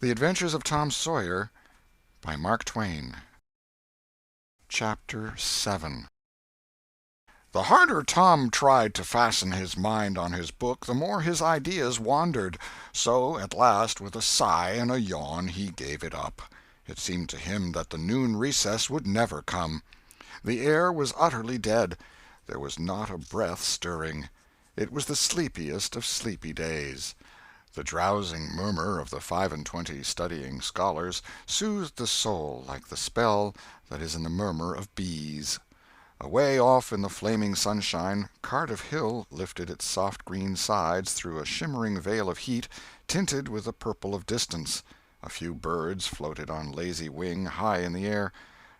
The Adventures of Tom Sawyer, by Mark Twain. Chapter 7. The harder Tom tried to fasten his mind on his book, the more his ideas wandered. So, at last, with a sigh and a yawn, he gave it up. It seemed to him that the noon recess would never come. The air was utterly dead. There was not a breath stirring. It was the sleepiest of sleepy days. The drowsing murmur of the 25 studying scholars soothed the soul like the spell that is in the murmur of bees. Away off in the flaming sunshine, Cardiff Hill lifted its soft green sides through a shimmering veil of heat, tinted with the purple of distance. A few birds floated on lazy wing high in the air.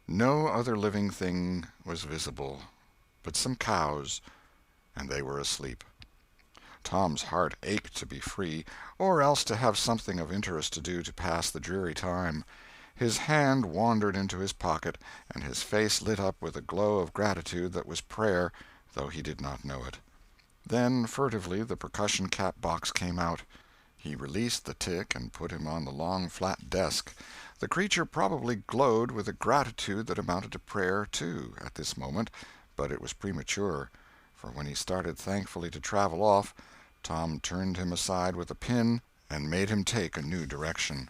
No other living thing was visible but some cows, and they were asleep. Tom's heart ached to be free, or else to have something of interest to do to pass the dreary time. His hand wandered into his pocket, and his face lit up with a glow of gratitude that was prayer, though he did not know it. Then, furtively, the percussion cap box came out. He released the tick and put him on the long flat desk. The creature probably glowed with a gratitude that amounted to prayer, too, at this moment, but it was premature, for when he started thankfully to travel off, Tom turned him aside with a pin and made him take a new direction.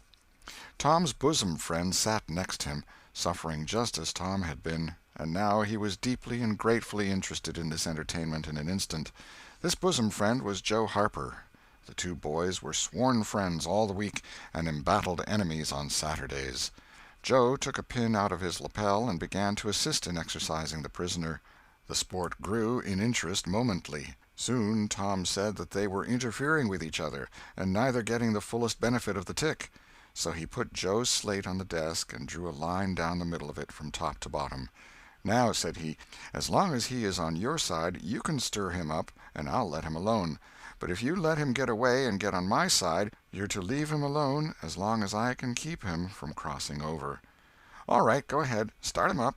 Tom's bosom friend sat next him, suffering just as Tom had been, and now he was deeply and gratefully interested in this entertainment in an instant. This bosom friend was Joe Harper. The two boys were sworn friends all the week, and embattled enemies on Saturdays. Joe took a pin out of his lapel and began to assist in exercising the prisoner. The sport grew in interest momently. Soon Tom said that they were interfering with each other, and neither getting the fullest benefit of the tick. So he put Joe's slate on the desk and drew a line down the middle of it from top to bottom. "Now," said he, "as long as he is on your side, you can stir him up, and I'll let him alone. But if you let him get away and get on my side, you're to leave him alone as long as I can keep him from crossing over." "All right, go ahead. Start him up."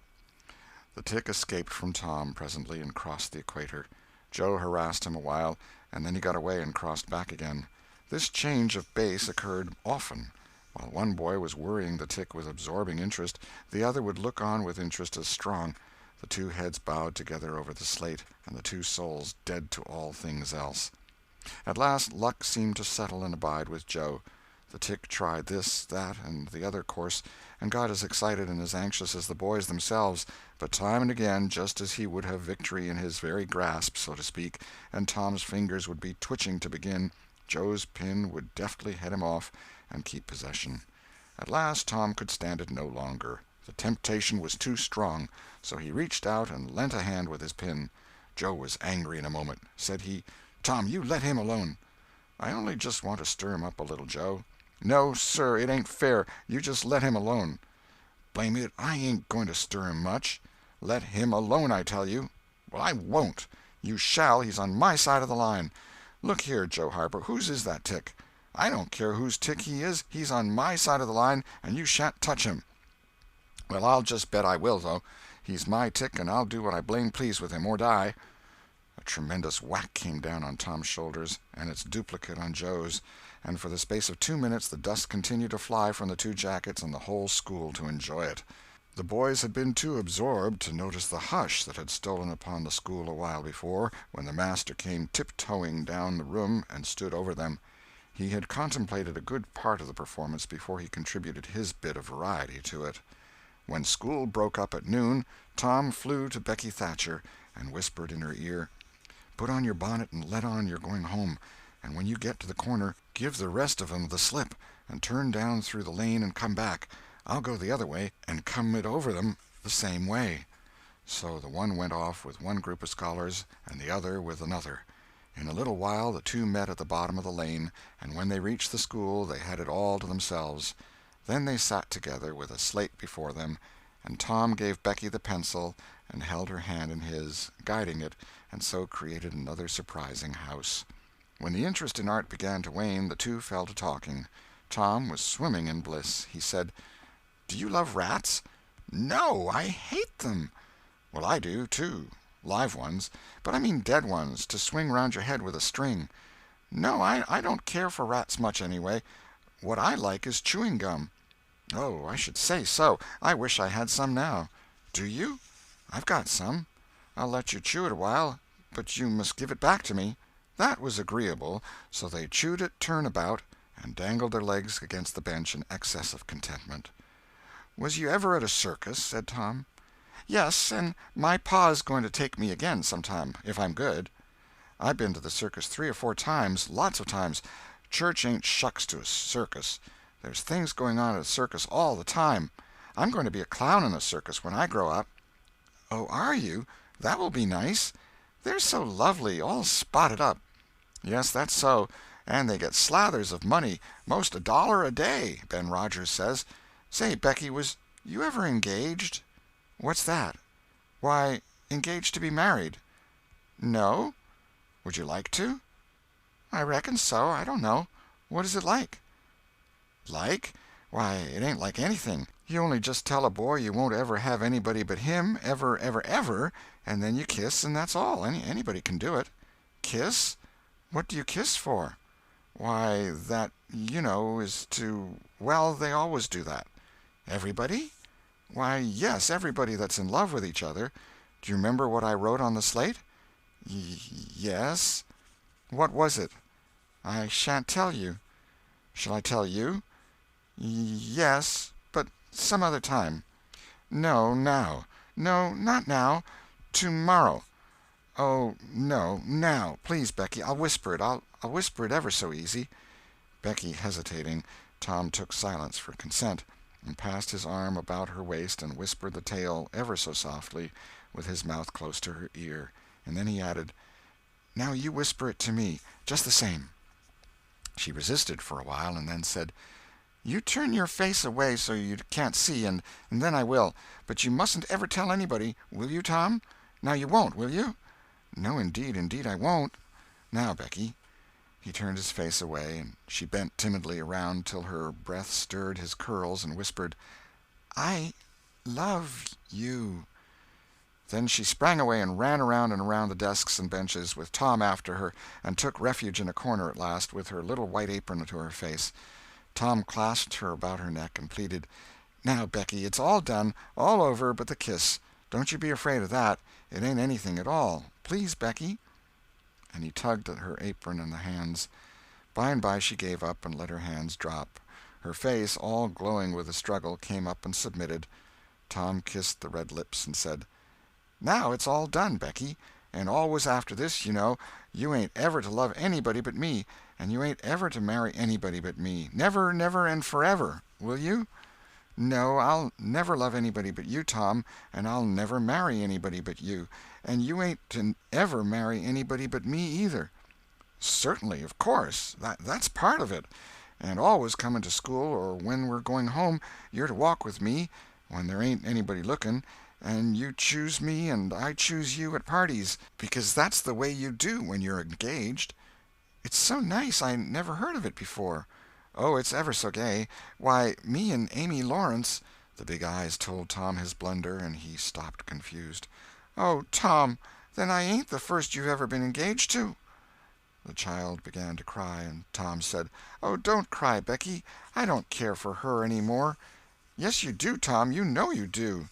The tick escaped from Tom presently and crossed the equator. Joe harassed him a while, and then he got away and crossed back again. This change of base occurred often. While one boy was worrying the tick with absorbing interest, the other would look on with interest as strong. The two heads bowed together over the slate, and the two souls dead to all things else. At last luck seemed to settle and abide with Joe. The tick tried this, that, and the other course, and got as excited and as anxious as the boys themselves, but time and again, just as he would have victory in his very grasp, so to speak, and Tom's fingers would be twitching to begin, Joe's pin would deftly head him off and keep possession. At last Tom could stand it no longer. The temptation was too strong, so he reached out and lent a hand with his pin. Joe was angry in a moment. Said he, "Tom, you let him alone." "I only just want to stir him up a little, Joe." "No, sir, it ain't fair. You just let him alone." "Blame it, I ain't going to stir him much." "Let him alone, I tell you." "Well, I won't." "You shall. He's on my side of the line." "Look here, Joe Harper, whose is that tick?" "I don't care whose tick he is. He's on my side of the line, and you shan't touch him." "Well, I'll just bet I will, though. He's my tick, and I'll do what I blame please with him, or die." A tremendous whack came down on Tom's shoulders, and its duplicate on Joe's, and for the space of 2 minutes the dust continued to fly from the two jackets and the whole school to enjoy it. The boys had been too absorbed to notice the hush that had stolen upon the school a while before, when the master came tiptoeing down the room and stood over them. He had contemplated a good part of the performance before he contributed his bit of variety to it. When school broke up at noon, Tom flew to Becky Thatcher and whispered in her ear, "Put on your bonnet and let on you're going home, and when you get to the corner, give the rest of 'em the slip, and turn down through the lane and come back. I'll go the other way, and come it over them the same way." So the one went off with one group of scholars, and the other with another. In a little while the two met at the bottom of the lane, and when they reached the school they had it all to themselves. Then they sat together with a slate before them, and Tom gave Becky the pencil and held her hand in his, guiding it, and so created another surprising house. When the interest in art began to wane, the two fell to talking. Tom was swimming in bliss. He said, "Do you love rats?" "No, I hate them." "Well, I do, too. Live ones. But I mean dead ones, to swing round your head with a string." "No, I don't care for rats much, anyway." What I like is chewing gum." "Oh, I should say so. I wish I had some now." "Do you? I've got some. I'll let you chew it a while, but you must give it back to me." That was agreeable, so they chewed it turn about, and dangled their legs against the bench in excess of contentment. "Was you ever at a circus?" said Tom. "Yes, and my pa's going to take me again sometime, if I'm good. I've been to the circus 3 or 4 times, lots of times. Church ain't shucks to a circus. There's things going on at a circus all the time. I'm going to be a clown in a circus when I grow up." "Oh, are you? That will be nice. They're so lovely, all spotted up." "Yes, that's so. And they get slathers of money, most $1 a day, Ben Rogers says. Say, Becky, was you ever engaged?" "What's that?" "Why, engaged to be married." "No? Would you like to?" "I reckon so. I don't know. What is it like?" "Like? Why, it ain't like anything. You only just tell a boy you won't ever have anybody but him, ever, ever, ever, and then you kiss, and that's all. Anybody can do it." "Kiss? What do you kiss for?" "Why, that, is well, they always do that." "Everybody?" "Why, yes, everybody that's in love with each other. Do you remember what I wrote on the slate?" Yes." "What was it?" "I shan't tell you." "Shall I tell you?" Yes, but some other time." "No, now." "No, not now. Tomorrow." "Oh, no, now. Please, Becky, I'll whisper it. I'll whisper it ever so easy." Becky hesitating, Tom took silence for consent, and passed his arm about her waist and whispered the tale ever so softly, with his mouth close to her ear, and then he added, "Now you whisper it to me, just the same." She resisted for a while, and then said, "You turn your face away so you can't see, and then I will. But you mustn't ever tell anybody, will you, Tom? Now you won't, will you?" "No, indeed I won't. Now, Becky." He turned his face away, and she bent timidly around till her breath stirred his curls, and whispered, "I love you." Then she sprang away and ran around and around the desks and benches, with Tom after her, and took refuge in a corner at last, with her little white apron to her face. Tom clasped her about her neck and pleaded, "Now, Becky, it's all done, all over but the kiss. Don't you be afraid of that. It ain't anything at all. Please, Becky." And he tugged at her apron and the hands. By and by she gave up and let her hands drop. Her face, all glowing with the struggle, came up and submitted. Tom kissed the red lips and said, "Now it's all done, Becky, and always after this, you ain't ever to love anybody but me, and you ain't ever to marry anybody but me, never, never, and forever. Will you?" "No, I'll never love anybody but you, Tom, and I'll never marry anybody but you, and you ain't to ever marry anybody but me either." "Certainly, of course. That's part of it. And always coming to school, or when we're going home, you're to walk with me, when there ain't anybody looking, and you choose me and I choose you at parties, because that's the way you do when you're engaged." "It's so nice. I never heard of it before." "Oh, it's ever so gay. Why, me and Amy Lawrence—" The big eyes told Tom his blunder, and he stopped confused. "Oh, Tom, then I ain't the first you've ever been engaged to?" The child began to cry, and Tom said, "Oh, don't cry, Becky. I don't care for her any more." "Yes, you do, Tom. You know you do."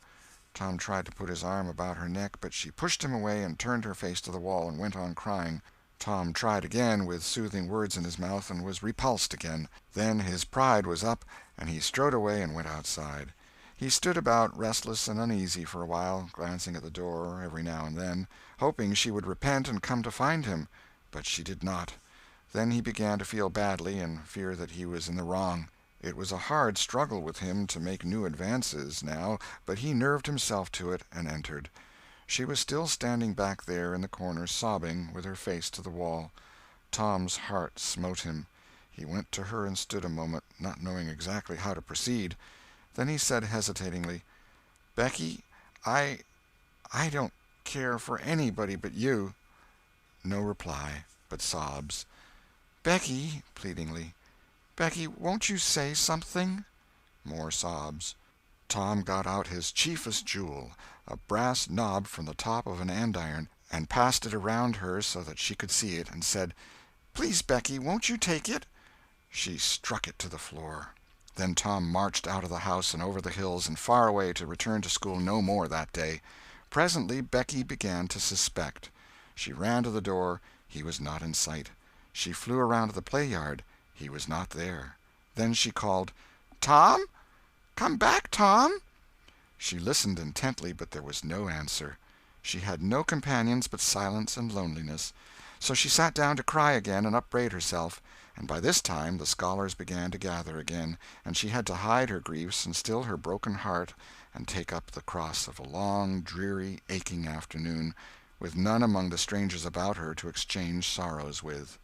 Tom tried to put his arm about her neck, but she pushed him away and turned her face to the wall and went on crying. Tom tried again, with soothing words in his mouth, and was repulsed again. Then his pride was up, and he strode away and went outside. He stood about, restless and uneasy, for a while, glancing at the door every now and then, hoping she would repent and come to find him. But she did not. Then he began to feel badly, and fear that he was in the wrong. It was a hard struggle with him to make new advances, now, but he nerved himself to it, and entered. She was still standing back there in the corner, sobbing, with her face to the wall. Tom's heart smote him. He went to her and stood a moment, not knowing exactly how to proceed. Then he said hesitatingly, "Becky, I don't care for anybody but you." No reply, but sobs. "Becky," pleadingly, "Becky, won't you say something?" More sobs. Tom got out his chiefest jewel, a brass knob from the top of an andiron, and passed it around her so that she could see it, and said, "Please, Becky, won't you take it?" She struck it to the floor. Then Tom marched out of the house and over the hills and far away to return to school no more that day. Presently Becky began to suspect. She ran to the door. He was not in sight. She flew around to the play-yard. He was not there. Then she called, "Tom? Come back, Tom!" She listened intently, but there was no answer. She had no companions but silence and loneliness. So she sat down to cry again and upbraid herself, and by this time the scholars began to gather again, and she had to hide her griefs and still her broken heart and take up the cross of a long, dreary, aching afternoon, with none among the strangers about her to exchange sorrows with.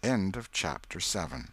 End of chapter 7.